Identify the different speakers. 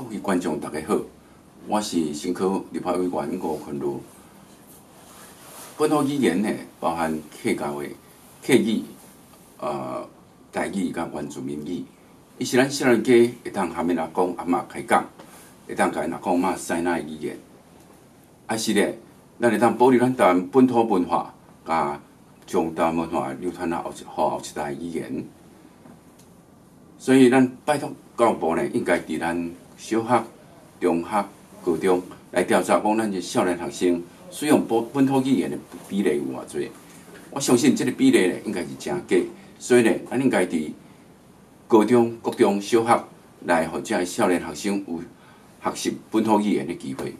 Speaker 1: 各位观众，大家好，我是新科立法委员吴坤如。本土语言呢，包含客家话、客语、台语甲原住民语。伊是咱少年家会当含因阿公阿嬷开讲，会当甲因阿公阿嬷使那语言。啊是咧，咱会当保留咱台湾本土文化，甲将台湾文化流传到后一代语言。所以，咱拜托教育部呢，应该伫咱小学、中学、高中来调查，讲咱这少年学生使用本土语言的比例有偌济。我相信这个比例呢，应该是真低。所以呢，咱应该伫高中、国中小学来，互这少年学生有学习本土语言的机会。